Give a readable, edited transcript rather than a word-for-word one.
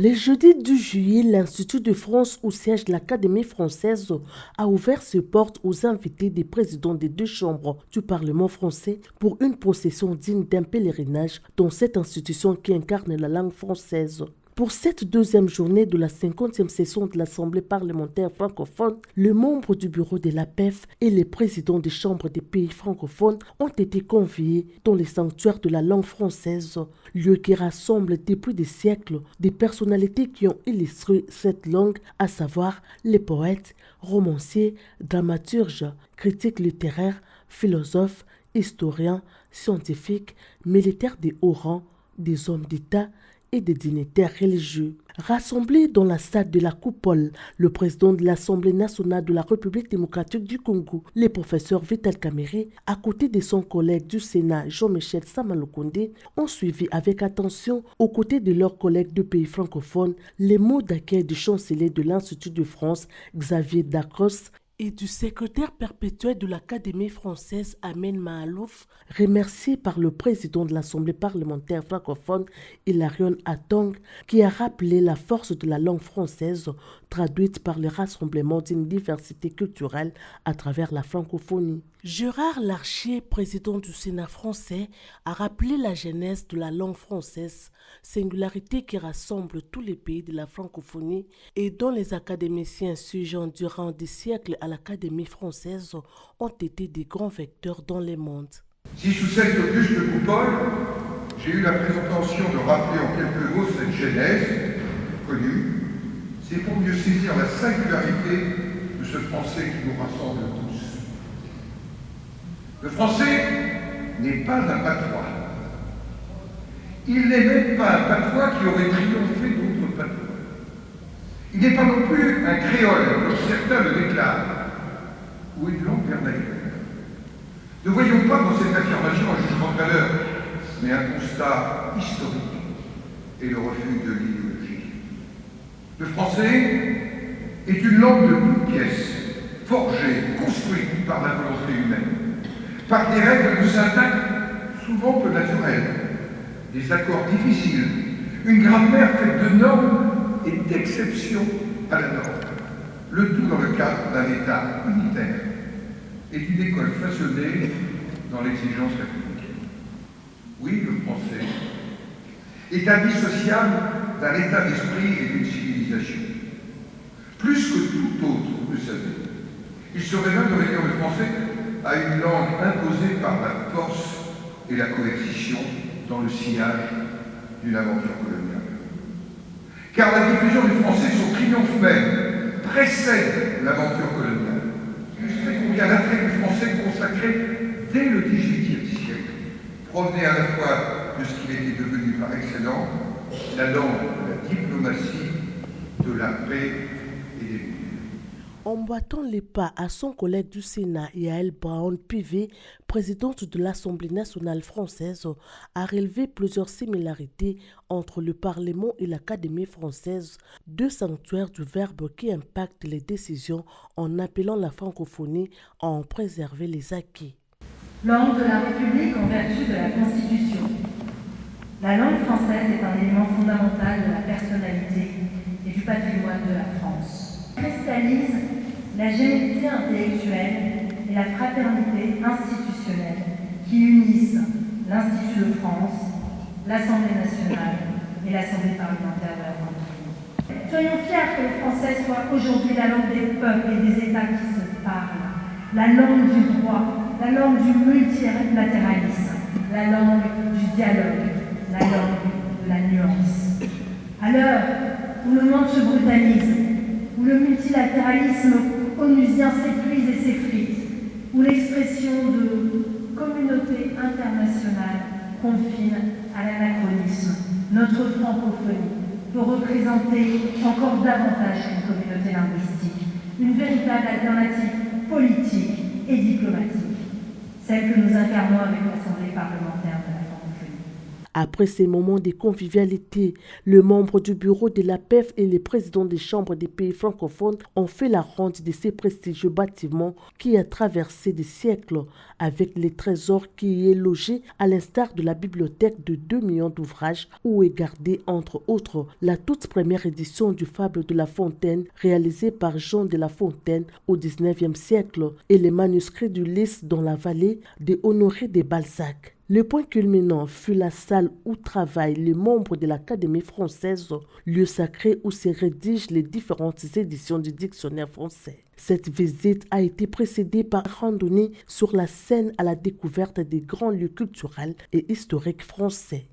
Le jeudi 2 juillet, l'Institut de France, où siège l'Académie française, a ouvert ses portes aux invités des présidents des deux chambres du Parlement français pour une procession digne d'un pèlerinage dans cette institution qui incarne la langue française. Pour cette deuxième journée de la 50e session de l'Assemblée parlementaire francophone, les membres du bureau de l'APEF et les présidents des chambres des pays francophones ont été conviés dans les sanctuaires de la langue française, lieu qui rassemble depuis des siècles des personnalités qui ont illustré cette langue, à savoir les poètes, romanciers, dramaturges, critiques littéraires, philosophes, historiens, scientifiques, militaires de haut rang, des hommes d'État et des dignitaires religieux. Rassemblés dans la salle de la Coupole, le président de l'Assemblée nationale de la République démocratique du Congo, le professeur Vital Kamerhe, à côté de son collègue du Sénat, Jean-Michel Sama-Lukonde, ont suivi avec attention, aux côtés de leurs collègues de pays francophones, les mots d'accueil du chancelier de l'Institut de France, Xavier Dacros, et du secrétaire perpétuel de l'Académie française, Amen Mahalouf, remercié par le président de l'Assemblée parlementaire francophone, Hilarion Atong, qui a rappelé la force de la langue française, traduite par le rassemblement d'une diversité culturelle à travers la francophonie. Gérard Larcher, président du Sénat français, a rappelé la genèse de la langue française, singularité qui rassemble tous les pays de la francophonie et dont les académiciens sujeant durant des siècles à l'Académie française ont été des grands vecteurs dans le monde. Si sous cette auguste coupole, j'ai eu la prétention de rappeler en quelques mots cette genèse connue, c'est pour mieux saisir la singularité de ce français qui nous rassemble tous. Le français n'est pas un patois. Il n'est même pas un patois qui aurait triomphé d'autres patois. Il n'est pas non plus un créole, comme certains le déclarent, ou une langue vernaculaire. Ne voyons pas dans cette affirmation un jugement de valeur, mais un constat historique et le refus de l'idéologie. Le français est une langue de toutes pièces, forgée, construite par la volonté humaine, par des règles de syntaxe souvent peu naturelles, des accords difficiles, une grammaire faite de normes et d'exceptions à la norme, le tout dans le cadre d'un État unitaire et d'une école façonnée dans l'exigence républicaine. Oui, le français est indissociable d'un état d'esprit et d'une civilisation. Plus que tout autre, vous le savez, il serait même de réduire le français à une langue imposée par la force et la coercition dans le sillage d'une aventure coloniale. Car la diffusion du français, son triomphe même, précède l'aventure coloniale. Illustrez combien l'attrait du français consacré dès le XVIIIe siècle provenait à la fois de ce qu'il était devenu par excellence, la langue de la diplomatie, de la paix et des luttes. En boitant les pas à son collègue du Sénat, Yael Braun-Pivet, présidente de l'Assemblée nationale française, a relevé plusieurs similarités entre le Parlement et l'Académie française, deux sanctuaires du verbe qui impactent les décisions en appelant la francophonie à en préserver les acquis. Langue de la République en vertu de la Constitution. La langue française est un élément fondamental de la personnalité et du patrimoine de la France. Elle cristallise la générosité intellectuelle et la fraternité institutionnelle qui unissent l'Institut de France, l'Assemblée nationale et l'Assemblée parlementaire de la francophonie. Soyons fiers que le français soit aujourd'hui la langue des peuples et des États qui se parlent, la langue du droit, la langue du multilatéralisme, la langue du dialogue, la langue de la nuance. À l'heure où le monde se brutalise, où le multilatéralisme onusien s'épuise et s'effrite, où l'expression de communauté internationale confine à l'anachronisme, notre francophonie peut représenter encore davantage qu'une communauté linguistique, une véritable alternative politique et diplomatique, celle que nous incarnons avec l'Assemblée parlementaire de la francophonie. Après ces moments de convivialité, le membre du bureau de la PEF et les présidents des chambres des pays francophones ont fait la ronde de ces prestigieux bâtiments qui a traversé des siècles avec les trésors qui y est logé, à l'instar de la bibliothèque de 2 millions d'ouvrages où est gardée entre autres la toute première édition du Fable de La Fontaine réalisée par Jean de La Fontaine au XIXe siècle et les manuscrits du Lys dans la vallée de Honoré de Balzac. Le point culminant fut la salle où travaillent les membres de l'Académie française, lieu sacré où se rédigent les différentes éditions du dictionnaire français. Cette visite a été précédée par randonnée sur la Seine à la découverte des grands lieux culturels et historiques français.